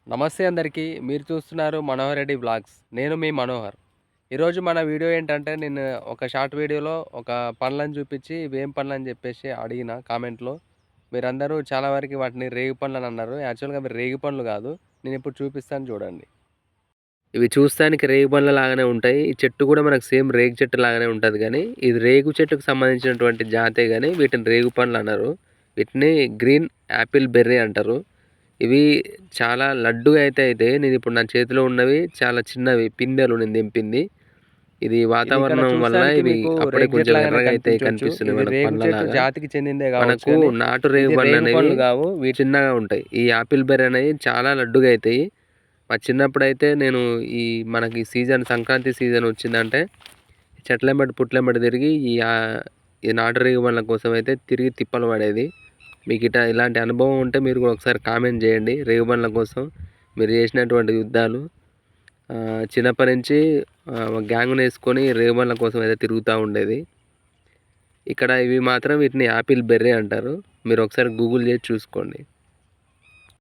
నమస్తే అందరికీ. మీరు చూస్తున్నారు 'మనోహర్ రెడ్డి వ్లాగ్స్'. నేను మీ మనోహర్. ఈరోజు మన వీడియో ఏంటంటే, నేను ఒక షార్ట్ వీడియోలో ఒక పండ్లను చూపించి ఇవేం పండ్లని చెప్పేసి అడిగిన కామెంట్‌లో. మీరందరూ చాలా వరకు వాటిని రేగు పండ్లని అన్నారు. యాక్చువల్‌గా అవి రేగి పండ్లు కాదు. నేనిప్పుడు చూపిస్తాను చూడండి. ఇవి చూస్తానికి రేగు పండ్ల లాగానే ఉంటాయి. ఈ చెట్టు కూడా మనకు సేమ్ రేగు చెట్టు లాగానే ఉంటది గానీ, ఇది రేగు చెట్టుకు సంబంధించినటువంటి జాతే గానీ వీటిని రేగు పండ్లు అనరు. వీటిని గ్రీన్ యాపిల్ బెర్రీ అంటారు. ఇవి చాలా లడ్డుగా అయితే అయితాయి. నేనిప్పుడు నా చేతిలో ఉన్నవి చాలా చిన్నవి పిందెలు నేను తెంపింది. ఇది వాతావరణం వల్ల ఇవి అప్పుడే కొంచెం ఎర్రగా అయితే కనిపిస్తున్నాయి మనకు పండ్లలాగా. జాతికి చెందిందే కావచ్చు మనకు కానీ నాటు రేగు పండ్లు అనేవి కావు. చిన్నగా ఉంటాయి. ఈ యాపిల్ బెర్రీ అనేవి చాలా లడ్డుగా అవుతాయి. మా చిన్నప్పుడైతే నేను మనకి సీజన్ సంక్రాంతి సీజన్ వచ్చిందంటే చెట్లెంబడి పుట్లెంబడి తిరిగి ఈ నాటు రేగు పండ్ల కోసం అయితే తిరిగి తిప్పలు పడేది. మీకు ఇలాంటి అనుభవం ఉంటే మీరు కూడా ఒకసారి కామెంట్ చేయండి. రేగుబండ్ల కోసం మీరు చేసినటువంటి యుద్ధాలు. చిన్నప్పటి నుంచి గ్యాంగ్‌ని వేసుకొని రేగుబండ్ల కోసం అయితే తిరుగుతూ ఉండేది. ఇక్కడ ఇవి మాత్రం వీటిని యాపిల్ బెర్రీ అంటారు. మీరు ఒకసారి గూగుల్ చేసి చూసుకోండి.